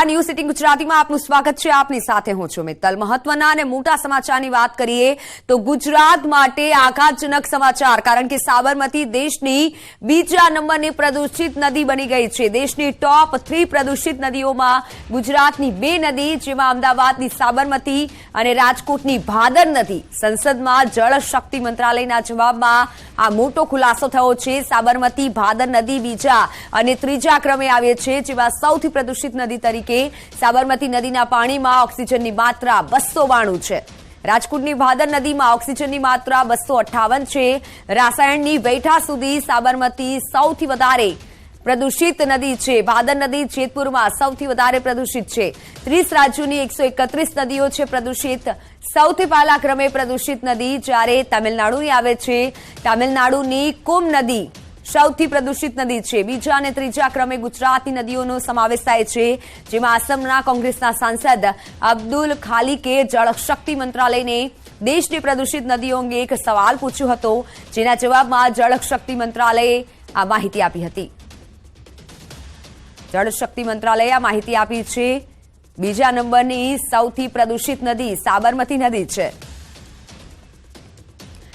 News 18 ગુજરાતીમાં આપનું સ્વાગત છે। આપની સાથે હું છું મિત્તલ। મહત્વના અને મોટા સમાચારની વાત કરીએ તો ગુજરાત માટે આઘાતજનક સમાચાર, કારણ કે સાબરમતી દેશની બીજા નંબરની પ્રદૂષિત નદી બની ગઈ છે। દેશની ટોપ 3 પ્રદૂષિત નદીઓમાં ગુજરાતની બે નદી, જેમાં અમદાવાદની સાબરમતી અને રાજકોટની ભાદર નદી। સંસદમાં જળ શક્તિ મંત્રાલયના જવાબમાં આ મોટો ખુલાસો થયો છે। સાબરમતી ભાદર નદી બીજા અને ત્રીજા ક્રમે આવે છે, જેમાં સૌથી પ્રદૂષિત નદી તરીકે સાબરમતી નદીના પાણીમાં ઓક્સિજનની માત્રા 292 છે। રાજકોટની ભાદર નદીમાં ઓક્સિજનની માત્રા 258 છે। રાસાયણની વૈઠા સુધી સાબરમતી સૌથી વધારે પ્રદૂષિત નદી છે। ભાદર નદી જેતપુરમાં સૌથી વધારે પ્રદૂષિત છે। 30 રાજ્યોની 131 નદીઓ છે પ્રદૂષિત। સૌથી પહેલા ક્રમે પ્રદૂષિત નદી જ્યારે તમિલનાડુની આવે છે। તમિલનાડુની કુમ નદી સૌથી પ્રદૂષિત નદી છે। બીજા અને ત્રીજા ક્રમે ગુજરાતની નદીઓનો સમાવેશ થાય છે, જેમાં આસામના કોંગ્રેસના સાંસદ અબ્દુલ ખાલિકે જળશક્તિ મંત્રાલયને દેશની પ્રદૂષિત નદીઓ અંગે એક સવાલ પૂછ્યો હતો, જેના જવાબમાં જળશક્તિ મંત્રાલયે આ માહિતી આપી હતી। જળશક્તિ મંત્રાલયે આ માહિતી આપી છે। બીજા નંબરની સૌથી પ્રદૂષિત નદી સાબરમતી નદી છે।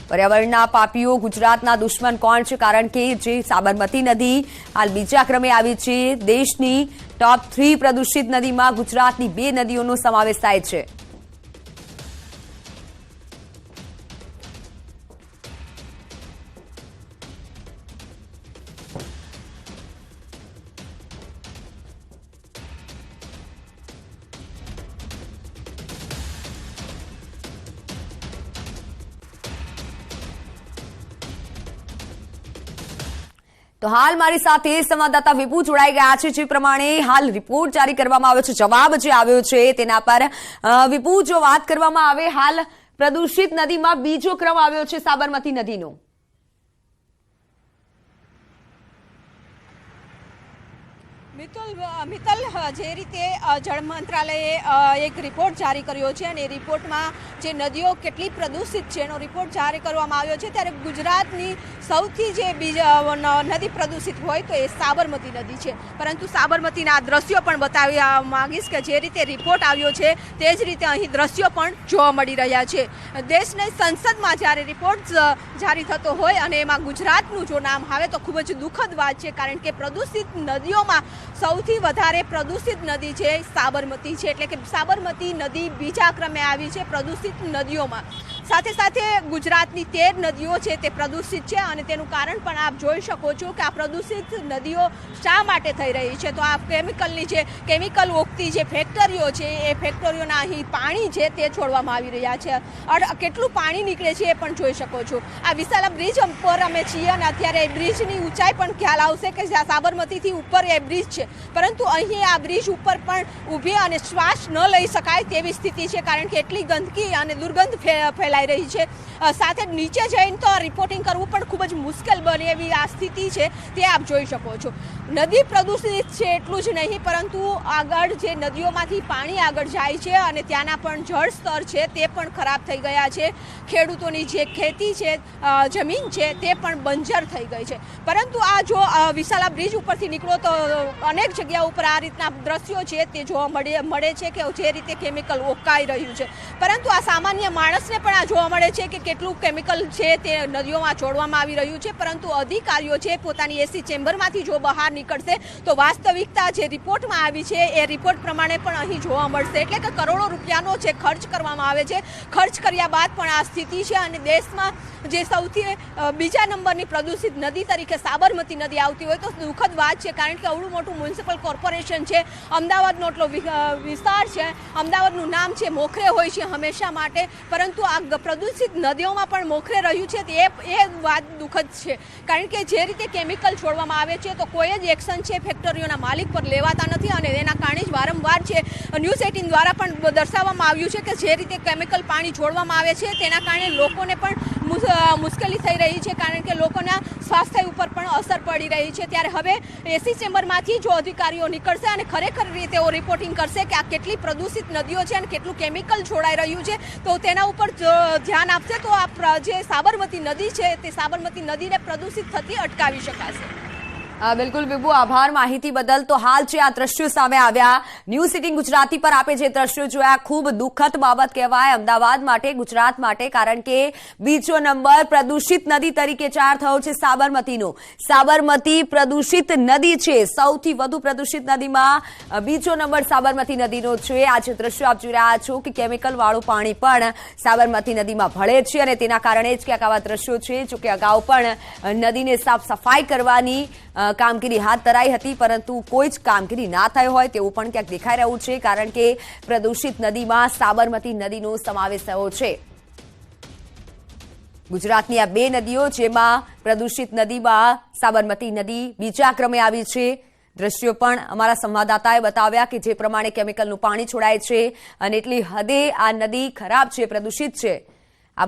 પર્યાવરણના પાપીઓ ગુજરાતના દુશ્મન કોણ છે? કારણ કે જે સાબરમતી નદી હાલ બીજા ક્રમે આવી છે। દેશની ટોપ 3 પ્રદૂષિત નદીમાં ગુજરાતની બે નદીઓનો સમાવેશ થાય છે। તો હાલ મારી સાથે સંવાદદાતા વિપુ જોડાઈ ગયા છે। જે પ્રમાણે હાલ રિપોર્ટ જારી કરવામાં આવ્યો છે, જવાબ જે આવ્યો છે તેના પર વિપુ, જો વાત કરવામાં આવે, હાલ પ્રદૂષિત નદીમાં બીજો ક્રમ આવ્યો છે સાબરમતી નદીનો। મિત્તલ, જે રીતે જળ મંત્રાલયે એક રિપોર્ટ જારી કર્યો છે અને એ રિપોર્ટમાં જે નદીઓ કેટલી પ્રદૂષિત છે એનો રિપોર્ટ જારી કરવામાં આવ્યો છે, ત્યારે ગુજરાતની સૌથી જે નદી પ્રદૂષિત હોય તો એ સાબરમતી નદી છે। પરંતુ સાબરમતીના દ્રશ્યો પણ બતાવવા માંગીશ કે જે રીતે રિપોર્ટ આવ્યો છે તે જ રીતે અહીં દ્રશ્યો પણ જોવા મળી રહ્યા છે। દેશની સંસદમાં જ્યારે રિપોર્ટ જારી થતો હોય અને એમાં ગુજરાતનું જો નામ આવે તો ખૂબ જ દુઃખદ વાત છે, કારણ કે પ્રદૂષિત નદીઓમાં સૌથી વધારે પ્રદૂષિત નદી છે સાબરમતી છે। એટલે કે સાબરમતી નદી બીજા ક્રમે આવી છે પ્રદૂષિત નદીઓમાં। સાથે સાથે ગુજરાતની 13 નદીઓ છે તે પ્રદૂષિત છે અને તેનું કારણ પણ આપ જોઈ શકો છો કે આ પ્રદૂષિત નદીઓ શા માટે થઈ રહી છે। તો આ કેમિકલ ઓગતી જે ફેક્ટરીઓ છે એ ફેક્ટરીઓના અહીં પાણી છે તે છોડવામાં આવી રહ્યા છે। કેટલું પાણી નીકળે છે એ પણ જોઈ શકો છો। આ વિશાલા બ્રિજ પર અમે છીએ અને અત્યારે બ્રિજની ઊંચાઈ પણ ખ્યાલ આવશે કે સાબરમતીથી ઉપર એ બ્રિજ છે, પરંતુ અહીં આ બ્રિજ ઉપર પણ ઊભી અને શ્વાસ ન લઈ શકાય તેવી સ્થિતિ છે, કારણ કે એટલી ગંદકી અને દુર્ગંધ ફેલાઈ રહી છે। સાથે નીચે જઈને તો રિપોર્ટિંગ કરવું પણ ખૂબ જ મુશ્કેલ બને એવી આ સ્થિતિ છે, તે આપ જોઈ શકો છો। નદી પ્રદૂષિત છે એટલું જ નહીં, પરંતુ આગળ જે નદીઓમાંથી પાણી આગળ જાય છે અને ત્યાંના પણ જળ સ્તર છે તે પણ ખરાબ થઈ ગયા છે। ખેડૂતોની જે ખેતી છે, જમીન છે તે પણ બંજર થઈ ગઈ છે। પરંતુ આ જો વિશાલા બ્રિજ ઉપરથી નીકળો તો અનેક જગ્યા ઉપર આ રીતના દ્રશ્યો છે તે જોવા મળે છે કે જે રીતે કેમિકલ ઓકાઈ રહ્યું છે, પરંતુ આ સામાન્ય માણસને પણ આ જોવા મળે છે કે કેટલું કેમિકલ છે તે નદીઓમાં છોડવામાં આવી રહ્યું છે। પરંતુ અધિકારીઓ છે પોતાની એસી ચેમ્બરમાંથી જો બહાર નીકળશે તો વાસ્તવિકતા જે રિપોર્ટમાં આવી છે એ રિપોર્ટ પ્રમાણે પણ અહીં જોવા મળશે। એટલે કે કરોડો રૂપિયાનો જે ખર્ચ કરવામાં આવે છે, ખર્ચ કર્યા બાદ પણ આ સ્થિતિ છે અને દેશમાં જે સૌથી બીજા નંબરની પ્રદૂષિત નદી તરીકે સાબરમતી નદી આવતી હોય તો દુઃખદ વાત છે, કારણ કે અવડું મોટું મ્યુનિસિપલ કોર્પોરેશન છે, અમદાવાદનો એટલો વિસ્તાર છે, અમદાવાદનું નામ છે મોખરે હોય છે હંમેશા માટે, પરંતુ આ પ્રદૂષિત નદીઓમાં પણ મોખરે રહ્યું છે એ વાત દુઃખદ છે। કારણ કે જે રીતે કેમિકલ છોડવામાં આવે છે તો કોઈ જ એક્શન છે ફેક્ટરીઓના માલિક પર લેવાતા નથી અને એના કારણે જ વારંવાર છે ન્યૂઝ 18 દ્વારા પણ દર્શાવવામાં આવ્યું છે કે જે રીતે કેમિકલ પાણી છોડવામાં આવે છે તેના કારણે લોકોને પણ મુશ્કેલી થઈ રહી છે, કારણ કે લોકોના સ્વાસ્થ્ય ઉપર પણ અસર પડી રહી છે। ત્યારે હવે એસી ચેમ્બરમાંથી જો અધિકારીઓ નીકળશે અને ખરેખર રીતે તેઓ રિપોર્ટિંગ કરશે કે આ કેટલી પ્રદૂષિત નદીઓ છે અને કેટલું કેમિકલ છોડાઈ રહ્યું છે, તો તેના ઉપર ધ્યાન આપશે તો આ જે સાબરમતી નદી છે તે સાબરમતી નદીને પ્રદૂષિત થતી અટકાવી શકાશે। બિલકુલ બીબુ, આભાર માહિતી બદલ. તો હાલ છે આ દ્રશ્યો સામે આવ્યા. ન્યૂઝ 18 ગુજરાતી પર આપે જે દ્રશ્યો જોયા ખૂબ દુઃખદ બાબત કહેવાય અમદાવાદ માટે, ગુજરાત માટે, કારણ કે બીજો નંબર પ્રદૂષિત નદી તરીકે જાહેર થયો છે સાબરમતીનો. સાબરમતી પ્રદૂષિત નદી છે, સૌથી વધુ પ્રદૂષિત નદીમાં બીજો નંબર સાબરમતી નદીનો છે. આ જે દ્રશ્યો આપ જોઈ રહ્યા છો કે કેમિકલ વાળું પાણી પણ સાબરમતી નદીમાં ભળે છે અને તેના કારણે જ ક્યાંક આવા દ્રશ્યો છે. જોકે અગાઉ પણ નદીને સાફ સફાઈ કરવાની કામગીરી હાથ ધરાઈ હતી, પરંતુ કોઈ જ કામગીરી ના થઈ હોય તેવું પણ ક્યાંક દેખાઈ રહ્યું છે, કારણ કે પ્રદૂષિત નદીમાં સાબરમતી નદીનો સમાવેશ થયો છે. ગુજરાતની આ બે નદીઓ, જેમાં પ્રદૂષિત નદીમાં સાબરમતી નદી બીજા ક્રમે આવી છે. દ્રશ્યો પણ અમારા સંવાદદાતાએ બતાવ્યા કે જે પ્રમાણે કેમિકલનું પાણી છોડાય છે અને એટલી હદે આ નદી ખરાબ છે, પ્રદૂષિત છે. આ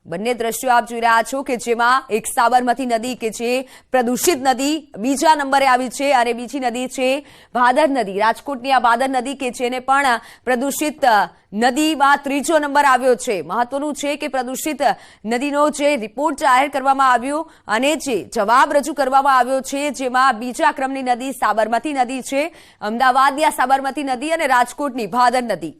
બંને દ્રશ્યો આપ જોઈ રહ્યા છો કે જેમાં એક સાબરમતી નદી કે જે પ્રદૂષિત નદી બીજા નંબરે આવી છે અને બીજી નદી છે ભાદર નદી, રાજકોટની આ ભાદર નદી કે જેને પણ પ્રદૂષિત નદીમાં ત્રીજો નંબર આવ્યો છે. મહત્વનું છે કે પ્રદૂષિત નદીનો જે રિપોર્ટ જાહેર કરવામાં આવ્યો અને જે જવાબ રજૂ કરવામાં આવ્યો છે, જેમાં બીજા ક્રમની નદી સાબરમતી નદી છે. અમદાવાદની આ સાબરમતી નદી અને રાજકોટની ભાદર નદી